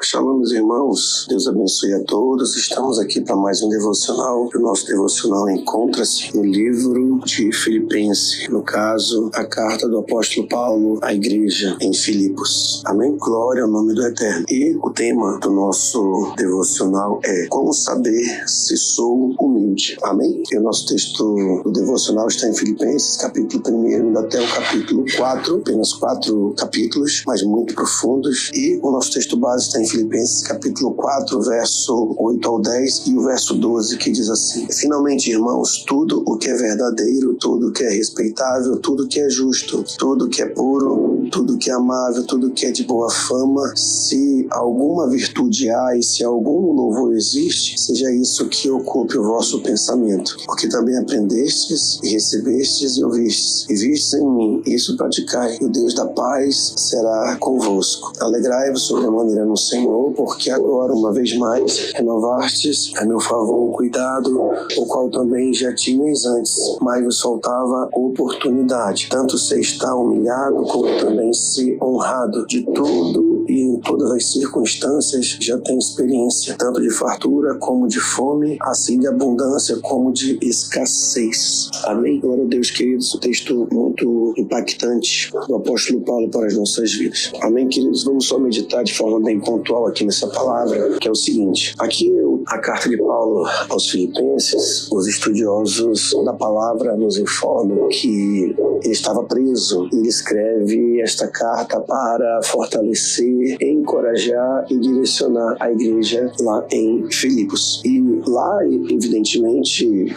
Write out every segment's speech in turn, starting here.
Shalom, meus irmãos. Deus abençoe a todos. Estamos aqui para mais um devocional. O nosso devocional encontra-se no livro de Filipenses, no caso, a carta do apóstolo Paulo à igreja em Filipos. Amém? Glória ao nome do Eterno. E o tema do nosso devocional é como saber se sou humilde. Amém? E o nosso texto do devocional está em Filipenses, capítulo 1, indo até o capítulo 4, apenas 4 capítulos, mas muito profundos. E o nosso texto base está em Filipenses, capítulo 4, verso 8 ao 10 e o verso 12, que diz assim: finalmente, irmãos, tudo o que é verdadeiro, tudo o que é respeitável, tudo o que é justo, tudo o que é puro, tudo o que é amável, tudo o que é de boa fama, se alguma virtude há e se algum louvor existe, seja isso que ocupe o vosso pensamento. Porque também aprendestes e recebestes e ouvistes e vistes em mim, isso praticai, e o Deus da paz será convosco. Alegrai-vos sobremaneira no Senhor, porque agora, uma vez mais, renovastes a meu favor o cuidado, o qual também já tinhais antes, mas vos faltava oportunidade. Tanto se está humilhado, como também se honrado. De tudo e em todas as circunstâncias já tem experiência, tanto de fartura como de fome, assim de abundância como de escassez. Amém? Glória a Deus, queridos. Um texto muito impactante do apóstolo Paulo para as nossas vidas. Amém, queridos? Vamos só meditar de forma bem pontual aqui nessa palavra, que é o seguinte: aqui a carta de Paulo aos Filipenses, os estudiosos da palavra nos informam que ele estava preso. Ele escreve esta carta para fortalecer, encorajar e direcionar a igreja lá em Filipos. E lá, evidentemente,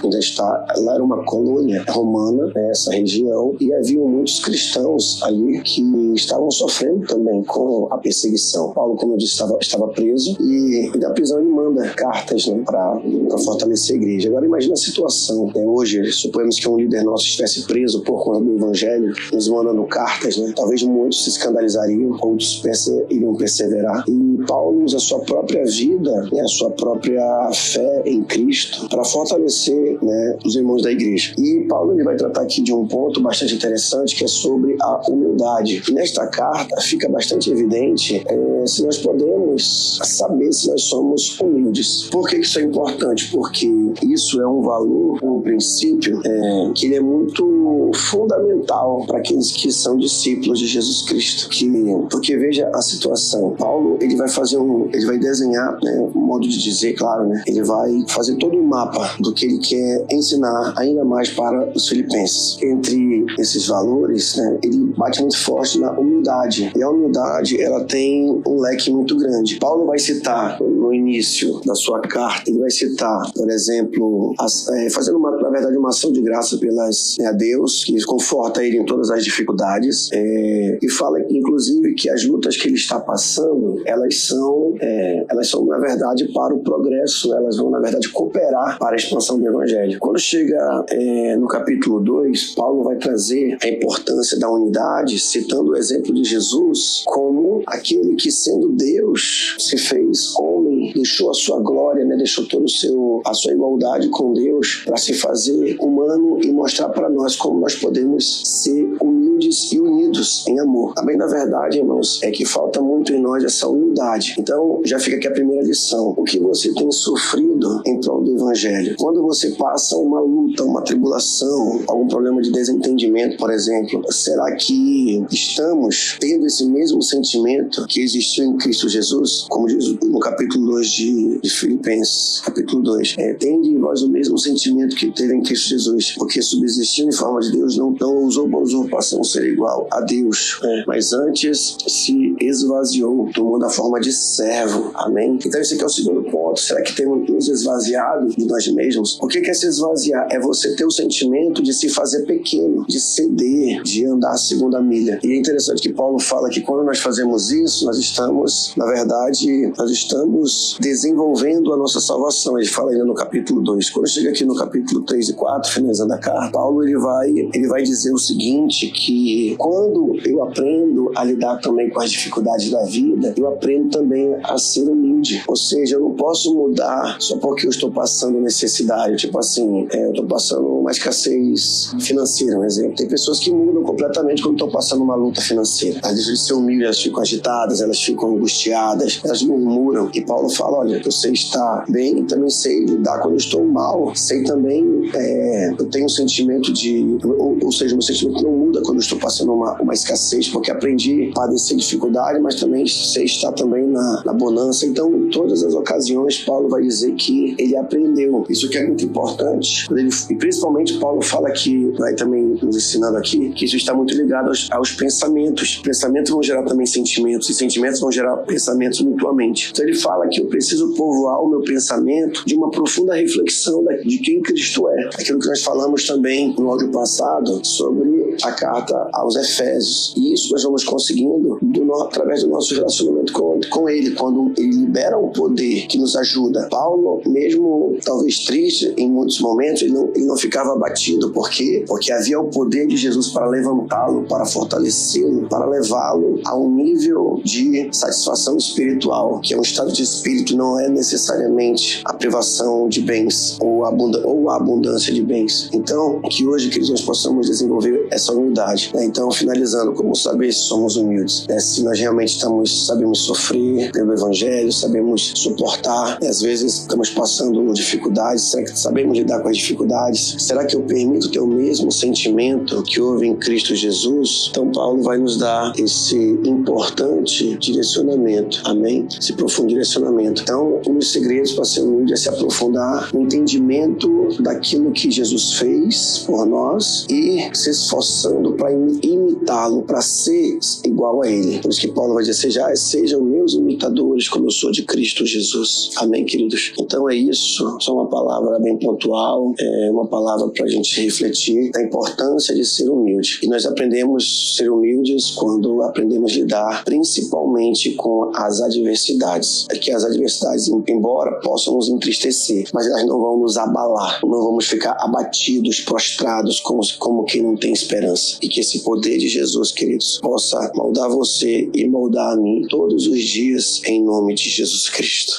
lá era uma colônia romana, essa região, e havia muitos cristãos ali que estavam sofrendo também com a perseguição. Paulo, como eu disse, estava preso, e da prisão ele manda cartas, para fortalecer a igreja. Agora imagina a situação, hoje, suponhamos que um líder nosso estivesse preso por conta do evangelho, nos mandando cartas, talvez muitos se escandalizariam, outros iriam perseverar. E Paulo usa a sua própria vida, a sua própria fé em Cristo para fortalecer, os irmãos da igreja. E Paulo ele vai tratar aqui de um ponto bastante interessante, que é sobre a humildade. E nesta carta fica bastante evidente se nós podemos saber se nós somos humildes. Por que isso é importante? Porque isso é um valor, um princípio, que ele é muito fundamental para aqueles que são discípulos de Jesus Cristo. Porque veja a situação. Paulo ele vai desenhar, um modo de dizer, claro, ele vai fazer todo um mapa do que ele quer ensinar ainda mais para os filipenses. Entre esses valores, ele bate muito forte na humildade. E a humildade, ela tem um leque muito grande. Paulo vai citar no início da sua carta, ele vai citar, por exemplo, fazendo na verdade uma ação de graça a Deus, que conforta ele em todas as dificuldades, e fala inclusive que as lutas que ele está passando, elas são na verdade para o progresso, elas vão na verdade cooperar para a expansão do evangelho. Quando chega no capítulo 2, Paulo vai trazer a importância da unidade, citando o exemplo de Jesus como aquele que, sendo Deus, se fez homem, deixou a sua glória, deixou toda a sua igualdade com Deus para se fazer humano e mostrar para nós como nós podemos ser humildes e unidos em amor. Também, na verdade, irmãos, é que falta muito em nós essa humildade. Então, já fica aqui a primeira lição. O que você tem sofrido em prol do evangelho? Quando você passa uma luta, uma tribulação, algum problema de desentendimento, por exemplo, será que estamos tendo esse mesmo sentimento que existiu em Cristo Jesus? Como diz no capítulo 2 de Filipenses, capítulo 2. Tende em vós o mesmo sentimento que teve em Cristo Jesus, porque subsistiu em forma de Deus, não usou por usurpação ser igual a Deus, mas antes se esvaziou, tomando a forma de servo. Amém? Então esse aqui é o segundo ponto. Será que temos nos esvaziado de nós mesmos? O que é se esvaziar? É você ter o sentimento de se fazer pequeno, de ceder, de andar a segunda milha. E é interessante que Paulo fala que quando nós fazemos isso, nós estamos desenvolvendo a nossa salvação. Ele fala ainda no capítulo 2. Quando chega aqui no capítulo 3 e 4, finalizando a carta, Paulo ele vai dizer o seguinte, que quando eu aprendo a lidar também com as dificuldades, dificuldades da vida, eu aprendo também a ser humilde. Ou seja, eu não posso mudar só porque eu estou passando necessidade. Tipo assim, eu estou passando uma escassez financeira, um exemplo. Tem pessoas que mudam completamente quando estão passando uma luta financeira. Às vezes, de ser humilde, elas ficam agitadas, elas ficam angustiadas, elas murmuram. E Paulo fala, olha, eu sei estar bem, também sei lidar quando eu estou mal. Sei também, eu tenho um sentimento ou seja, meu sentimento não muda quando eu estou passando uma escassez, porque aprendi a padecer dificuldade, mas também sei estar também na bonança. Então, em todas as ocasiões, Paulo vai dizer que ele aprendeu. Isso que é muito importante. E principalmente, Paulo fala que, vai também nos ensinando aqui, que isso está muito ligado aos pensamentos. Pensamentos vão gerar também sentimentos, e sentimentos vão gerar pensamentos mutuamente. Então, ele fala que eu preciso povoar o meu pensamento de uma profunda reflexão de quem Cristo é. Aquilo que nós falamos também no áudio passado sobre a carta aos Efésios. E isso nós vamos conseguindo através do nosso relacionamento com Ele, quando Ele libera o poder que nos ajuda. Paulo, mesmo talvez triste em muitos momentos, ele não ficava abatido. Por quê? Porque havia o poder de Jesus para levantá-lo, para fortalecê-lo, para levá-lo a um nível de satisfação espiritual, que é um estado de espírito, não é necessariamente a privação de bens ou a abundância de bens. Então, que hoje, queridos, nós possamos desenvolver essa humildade. Então, finalizando, como saber se somos humildes? Se nós realmente sabemos sofrer pelo Evangelho, sabemos suportar, às vezes estamos passando dificuldades, será que sabemos lidar com as dificuldades? Será que eu permito ter o mesmo sentimento que houve em Cristo Jesus? Então, Paulo vai nos dar esse importante direcionamento, amém? Esse profundo direcionamento. Então, um dos segredos para ser humilde é se aprofundar no entendimento daquilo que Jesus fez por nós e se esforçando para imitá-lo, para ser igual a Ele. Por isso que Paulo vai dizer, sejam meus imitadores como eu sou de Cristo Jesus. Amém, queridos? Então é isso. Só uma palavra bem pontual, uma palavra para a gente refletir a importância de ser humilde. E nós aprendemos a ser humildes quando aprendemos a lidar principalmente com as adversidades. É que as adversidades, embora possam nos entristecer, mas elas não vão nos abalar. Não vamos ficar abatidos, prostrados, como quem não tem esperança. E que esse poder de Jesus, queridos, possa moldar você e moldar a mim todos os dias, em nome de Jesus Cristo.